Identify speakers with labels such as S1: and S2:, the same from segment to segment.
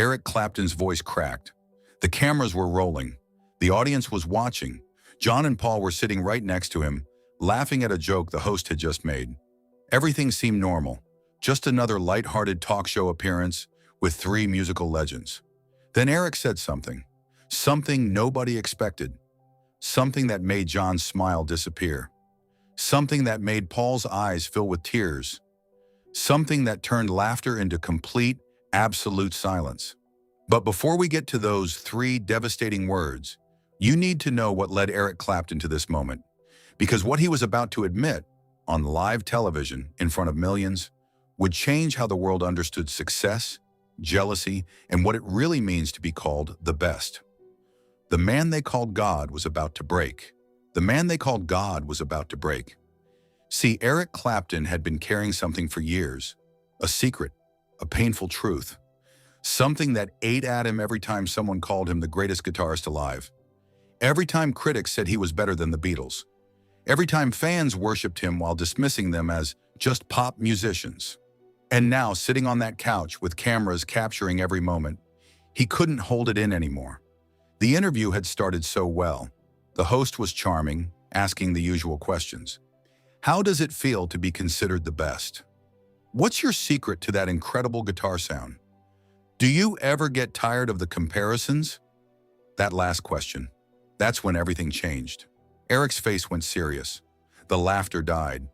S1: Eric Clapton's voice cracked. The cameras were rolling. The audience was watching. John and Paul were sitting right next to him, laughing at a joke the host had just made. Everything seemed normal, just another light-hearted talk show appearance with three musical legends. Then Eric said something nobody expected, something that made John's smile disappear, something that made Paul's eyes fill with tears, something that turned laughter into complete, absolute silence. But before we get to those three devastating words, you need to know what led Eric Clapton to this moment, because what he was about to admit on live television in front of millions would change how the world understood success, jealousy, and what it really means to be called the best. The man they called God was about to break. The man they called God was about to break. See, Eric Clapton had been carrying something for years, a secret, a painful truth, something that ate at him every time someone called him the greatest guitarist alive. Every time critics said he was better than the Beatles. Every time fans worshipped him while dismissing them as just pop musicians. And now, sitting on that couch with cameras capturing every moment, he couldn't hold it in anymore. The interview had started so well. The host was charming, asking the usual questions. How does it feel to be considered the best? What's your secret to that incredible guitar sound? Do you ever get tired of the comparisons? That last question. That's when everything changed. Eric's face went serious. The laughter died.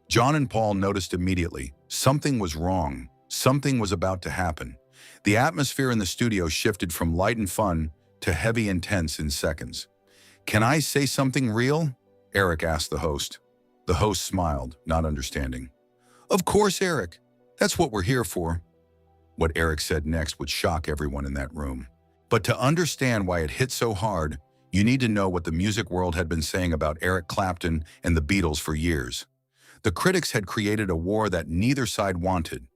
S1: John and Paul noticed immediately. Something was wrong. Something was about to happen. The atmosphere in the studio shifted from light and fun to heavy and tense in seconds. "Can I say something real?" Eric asked the host. The host smiled, not understanding. "Of course, Eric. That's what we're here for." What Eric said next would shock everyone in that room. But to understand why it hit so hard, you need to know what the music world had been saying about Eric Clapton and the Beatles for years. The critics had created a war that neither side wanted.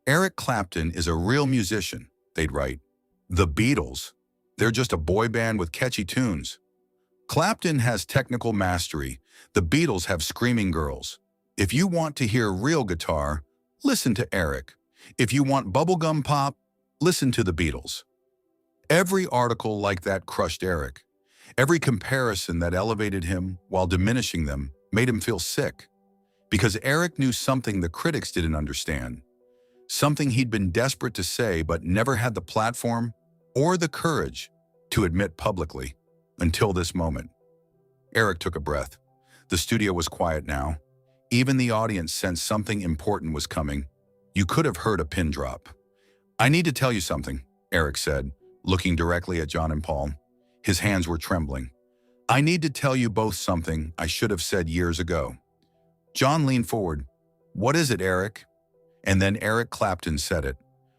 S1: Eric Clapton is a real musician, they'd write. The Beatles, they're just a boy band with catchy tunes. Clapton has technical mastery. The Beatles have screaming girls. If you want to hear real guitar, listen to Eric. If you want bubblegum pop, listen to the Beatles. Every article like that crushed Eric. Every comparison that elevated him while diminishing them made him feel sick. Because Eric knew something the critics didn't understand. Something he'd been desperate to say but never had the platform or the courage to admit publicly until this moment. Eric took a breath. The studio was quiet now. Even the audience sensed something important was coming. You could have heard a pin drop. "I need to tell you something," Eric said, looking directly at John and Paul. His hands were trembling. "I need to tell you both something I should have said years ago." John leaned forward. "What is it, Eric?" And then Eric Clapton said it.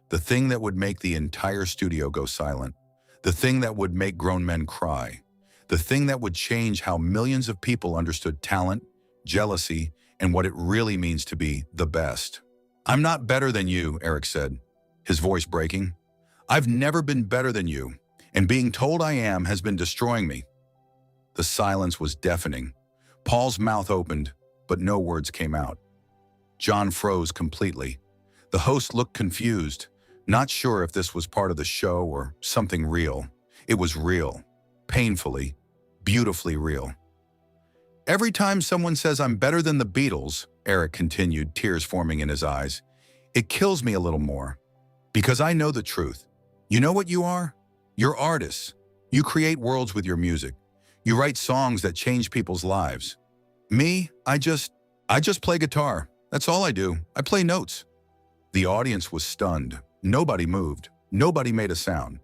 S1: The thing that would make the entire studio go silent. The thing that would make grown men cry. The thing that would change how millions of people understood talent, jealousy, and what it really means to be the best. "I'm not better than you," Eric said, his voice breaking. "I've never been better than you, and being told I am has been destroying me." The silence was deafening. Paul's mouth opened, but no words came out. John froze completely. The host looked confused, not sure if this was part of the show or something real. It was real, painfully, beautifully real. "Every time someone says I'm better than the Beatles," Eric continued, tears forming in his eyes, "it kills me a little more. Because I know the truth. You know what you are? You're artists. You create worlds with your music. You write songs that change people's lives. Me, I just play guitar. That's all I do. I play notes." The audience was stunned. Nobody moved. Nobody made a sound.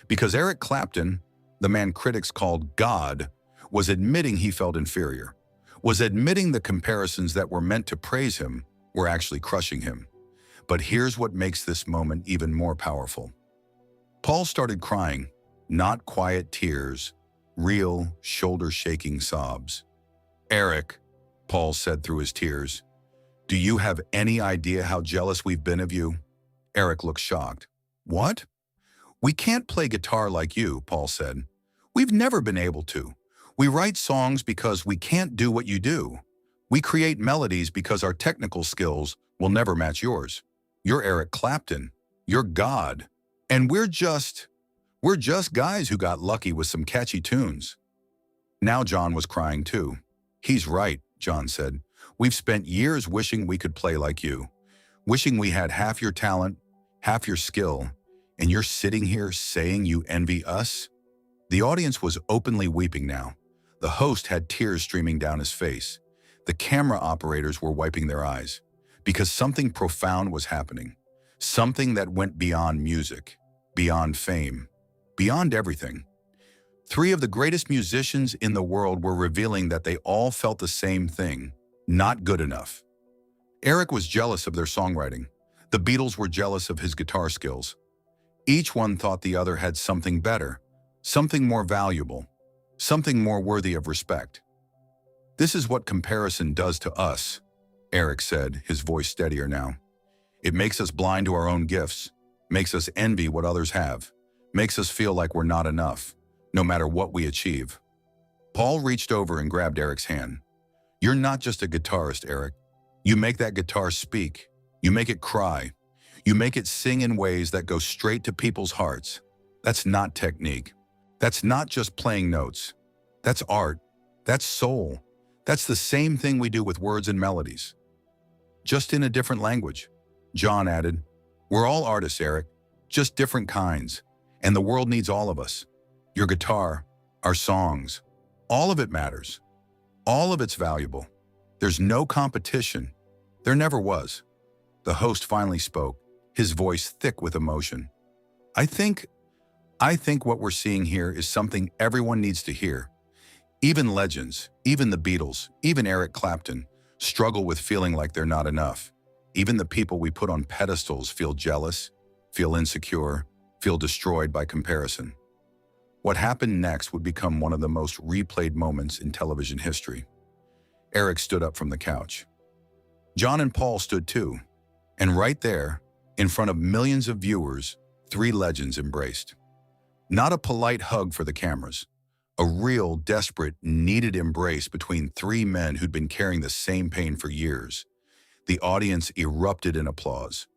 S1: Because Eric Clapton, the man critics called God, was admitting he felt inferior, was admitting the comparisons that were meant to praise him were actually crushing him. But here's what makes this moment even more powerful. Paul started crying, not quiet tears, real, shoulder-shaking sobs. "Eric," Paul said through his tears, "do you have any idea how jealous we've been of you?" Eric looked shocked. "What?" "We can't play guitar like you," Paul said. "We've never been able to. We write songs because we can't do what you do. We create melodies because our technical skills will never match yours. You're Eric Clapton. You're God. And we're just guys who got lucky with some catchy tunes. Now John was crying too. He's right, John said. We've spent years wishing we could play like you, wishing we had half your talent, half your skill, and you're sitting here saying you envy us? The audience was openly weeping now. The host had tears streaming down his face. The camera operators were wiping their eyes, because something profound was happening. Something that went beyond music, beyond fame, beyond everything. Three of the greatest musicians in the world were revealing that they all felt the same thing: not good enough. Eric was jealous of their songwriting. The Beatles were jealous of his guitar skills. Each one thought the other had something better, something more valuable, something more worthy of respect. This is what comparison does to us, Eric said, his voice steadier now. It makes us blind to our own gifts, makes us envy what others have, makes us feel like we're not enough, no matter what we achieve. Paul reached over and grabbed Eric's hand. You're not just a guitarist, Eric. You make that guitar speak. You make it cry. You make it sing in ways that go straight to people's hearts. That's not technique. That's not just playing notes. That's art. That's soul. That's the same thing we do with words and melodies. Just in a different language. John added, we're all artists, Eric, just different kinds. And the world needs all of us. Your guitar, our songs, all of it matters. All of it's valuable. There's no competition. There never was. The host finally spoke, his voice thick with emotion. I think what we're seeing here is something everyone needs to hear. Even legends, even the Beatles, even Eric Clapton, struggle with feeling like they're not enough. Even the people we put on pedestals feel jealous, feel insecure, feel destroyed by comparison. What happened next would become one of the most replayed moments in television history. Eric stood up from the couch. John and Paul stood too, and right there, in front of millions of viewers, three legends embraced. Not a polite hug for the cameras, a real, desperate, needed embrace between three men who'd been carrying the same pain for years. The audience erupted in applause,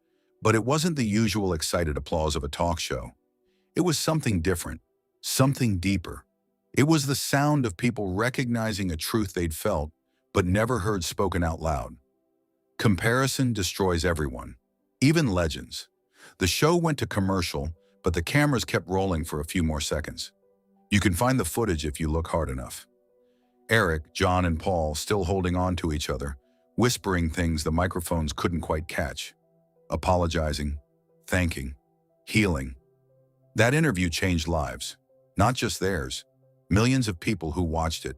S1: but it wasn't the usual excited applause of a talk show. It was something different, something deeper. It was the sound of people recognizing a truth they'd felt, but never heard spoken out loud. Comparison destroys everyone, even legends. The show went to commercial, but the cameras kept rolling for a few more seconds. You can find the footage if you look hard enough. Eric, John, and Paul still holding on to each other, whispering things the microphones couldn't quite catch. Apologizing, thanking, healing. That interview changed lives, not just theirs. Millions of people who watched it.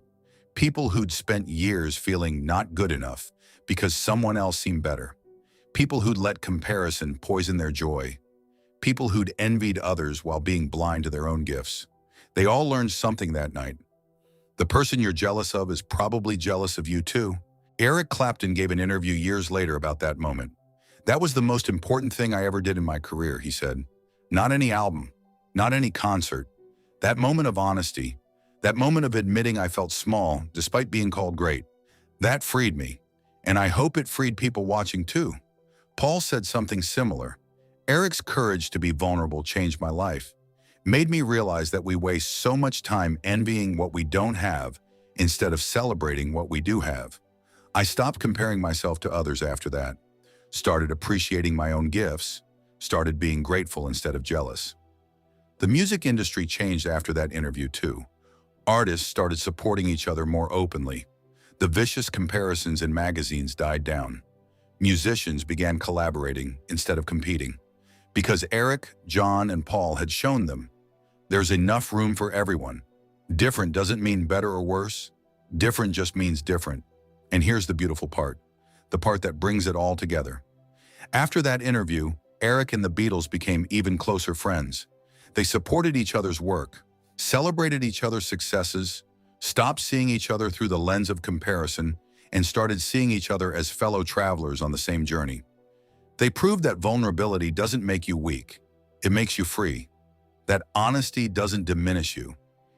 S1: People who'd spent years feeling not good enough because someone else seemed better. People who'd let comparison poison their joy. People who'd envied others while being blind to their own gifts. They all learned something that night. The person you're jealous of is probably jealous of you too. Eric Clapton gave an interview years later about that moment. That was the most important thing I ever did in my career, he said. Not any album, not any concert. That moment of honesty, that moment of admitting I felt small despite being called great, that freed me. And I hope it freed people watching too. Paul said something similar. Eric's courage to be vulnerable changed my life. Made me realize that we waste so much time envying what we don't have instead of celebrating what we do have. I stopped comparing myself to others after that. Started appreciating my own gifts. Started being grateful instead of jealous. The music industry changed after that interview too. Artists started supporting each other more openly. The vicious comparisons in magazines died down. Musicians began collaborating instead of competing. Because Eric, John, and Paul had shown them, there's enough room for everyone. Different doesn't mean better or worse. Different just means different. And here's the beautiful part, the part that brings it all together. After that interview, Eric and the Beatles became even closer friends. They supported each other's work, celebrated each other's successes, stopped seeing each other through the lens of comparison, and started seeing each other as fellow travelers on the same journey. They proved that vulnerability doesn't make you weak. It makes you free. That honesty doesn't diminish you.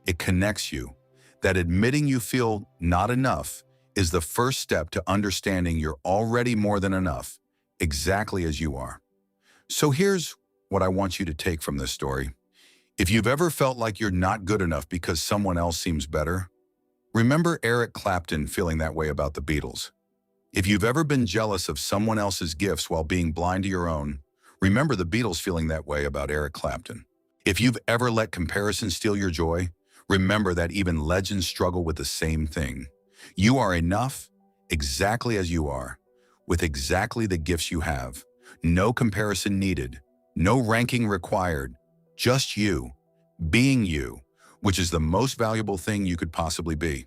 S1: It connects you. That admitting you feel not enough is the first step to understanding you're already more than enough, exactly as you are. So here's what I want you to take from this story. If you've ever felt like you're not good enough because someone else seems better, remember Eric Clapton feeling that way about the Beatles. If you've ever been jealous of someone else's gifts while being blind to your own, remember the Beatles feeling that way about Eric Clapton. If you've ever let comparison steal your joy, remember that even legends struggle with the same thing. You are enough exactly as you are, with exactly the gifts you have. No comparison needed, no ranking required, just you, being you, which is the most valuable thing you could possibly be.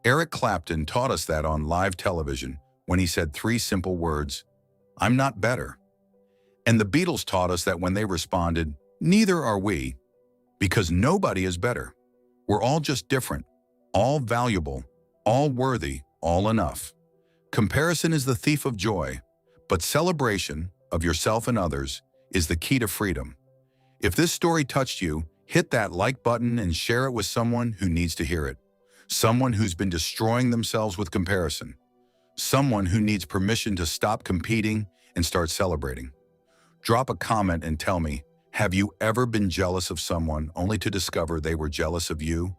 S1: Eric Clapton taught us that on live television when he said three simple words, "I'm not better." And the Beatles taught us that when they responded, "Neither are we," because nobody is better. We're all just different, all valuable, all worthy, all enough. Comparison is the thief of joy, but celebration of yourself and others is the key to freedom. If this story touched you, hit that like button and share it with someone who needs to hear it. Someone who's been destroying themselves with comparison. Someone who needs permission to stop competing and start celebrating. Drop a comment and tell me, have you ever been jealous of someone only to discover they were jealous of you?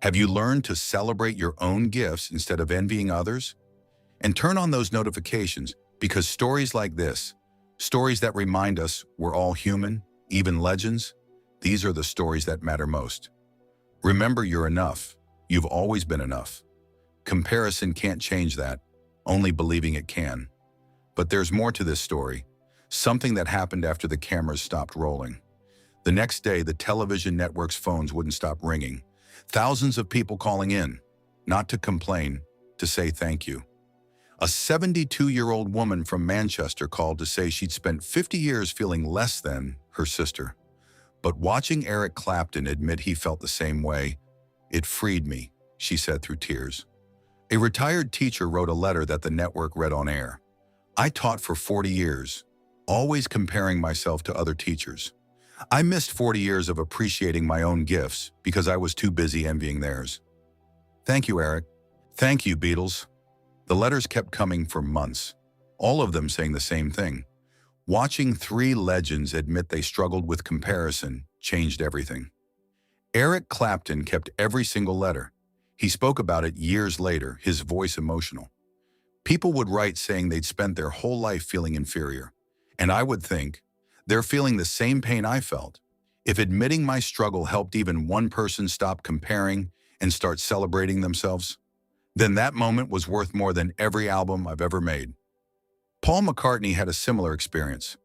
S1: Have you learned to celebrate your own gifts instead of envying others? And turn on those notifications, because stories like this, stories that remind us we're all human, even legends, these are the stories that matter most. Remember, you're enough. You've always been enough. Comparison can't change that, only believing it can. But there's more to this story, something that happened after the cameras stopped rolling. The next day, the television network's phones wouldn't stop ringing. Thousands of people calling in, not to complain, to say thank you. A 72-year-old woman from Manchester called to say she'd spent 50 years feeling less than her sister. But watching Eric Clapton admit he felt the same way, "It freed me," she said through tears. A retired teacher wrote a letter that the network read on air. "I taught for 40 years, always comparing myself to other teachers. I missed 40 years of appreciating my own gifts because I was too busy envying theirs." Thank you, Eric. Thank you, Beatles. The letters kept coming for months, all of them saying the same thing. Watching three legends admit they struggled with comparison changed everything. Eric Clapton kept every single letter. He spoke about it years later, his voice emotional. People would write saying they'd spent their whole life feeling inferior. And I would think, they're feeling the same pain I felt. If admitting my struggle helped even one person stop comparing and start celebrating themselves, then that moment was worth more than every album I've ever made. Paul McCartney had a similar experience.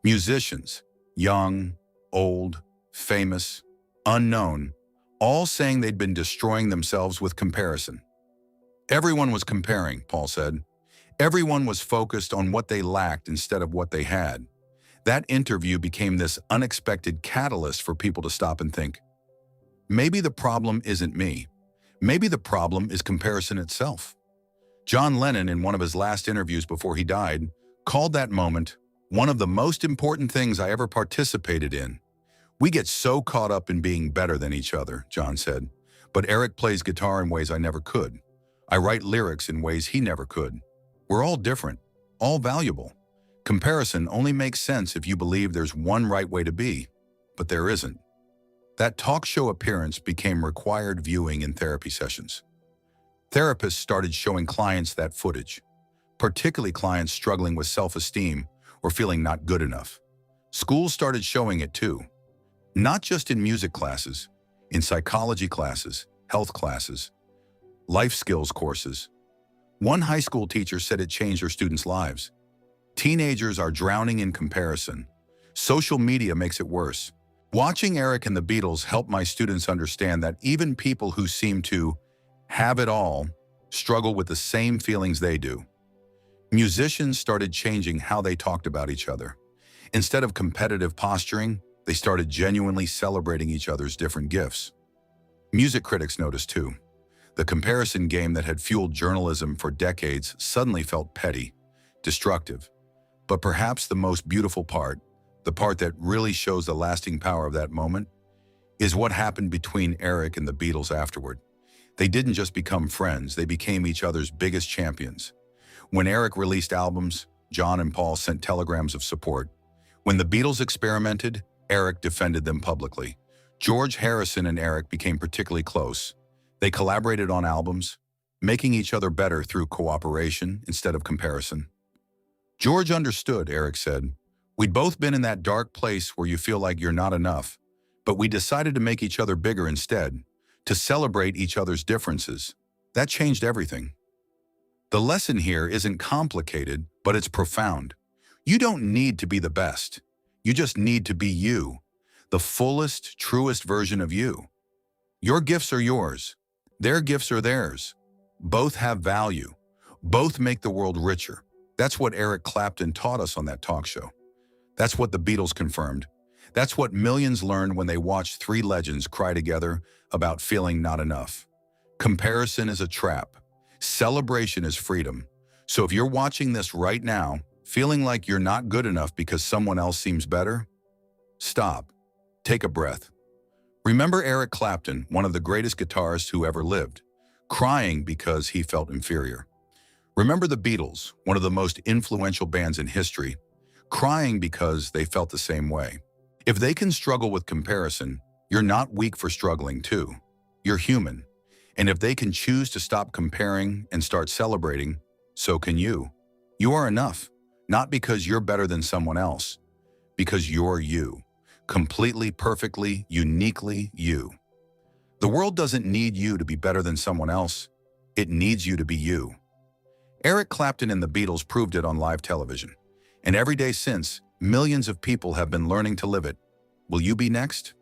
S1: Musicians, young, old, famous, unknown, all saying they'd been destroying themselves with comparison. Everyone was comparing, Paul said. Everyone was focused on what they lacked instead of what they had. That interview became this unexpected catalyst for people to stop and think, maybe the problem isn't me. Maybe the problem is comparison itself. John Lennon, in one of his last interviews before he died, called that moment one of the most important things I ever participated in. "We get so caught up in being better than each other," John said, "but Eric plays guitar in ways I never could. I write lyrics in ways he never could. We're all different, all valuable. Comparison only makes sense if you believe there's one right way to be, but there isn't." That talk show appearance became required viewing in therapy sessions. Therapists started showing clients that footage, particularly clients struggling with self-esteem or feeling not good enough. Schools started showing it too. Not just in music classes, in psychology classes, health classes, life skills courses. One high school teacher said it changed her students' lives. Teenagers are drowning in comparison. Social media makes it worse. Watching Eric and the Beatles helped my students understand that even people who seem to have it all struggle with the same feelings they do. Musicians started changing how they talked about each other. Instead of competitive posturing, they started genuinely celebrating each other's different gifts. Music critics noticed too. The comparison game that had fueled journalism for decades suddenly felt petty, destructive. But perhaps the most beautiful part, the part that really shows the lasting power of that moment, is what happened between Eric and the Beatles afterward. They didn't just become friends, they became each other's biggest champions. When Eric released albums, John and Paul sent telegrams of support. When the Beatles experimented, Eric defended them publicly. George Harrison and Eric became particularly close. They collaborated on albums, making each other better through cooperation instead of comparison. George understood, Eric said. We'd both been in that dark place where you feel like you're not enough, but we decided to make each other bigger instead, to celebrate each other's differences. That changed everything. The lesson here isn't complicated, but it's profound. You don't need to be the best. You just need to be you, the fullest, truest version of you. Your gifts are yours. Their gifts are theirs. Both have value. Both make the world richer. That's what Eric Clapton taught us on that talk show. That's what the Beatles confirmed. That's what millions learned when they watched three legends cry together about feeling not enough. Comparison is a trap. Celebration is freedom. So if you're watching this right now, feeling like you're not good enough because someone else seems better, stop. Take a breath. Remember Eric Clapton, one of the greatest guitarists who ever lived, crying because he felt inferior. Remember the Beatles, one of the most influential bands in history, crying because they felt the same way. If they can struggle with comparison, you're not weak for struggling too. You're human. And if they can choose to stop comparing and start celebrating, so can you. You are enough, not because you're better than someone else, because you're you, completely, perfectly, uniquely you. The world doesn't need you to be better than someone else. It needs you to be you. Eric Clapton and the Beatles proved it on live television. And every day since, millions of people have been learning to live it. Will you be next?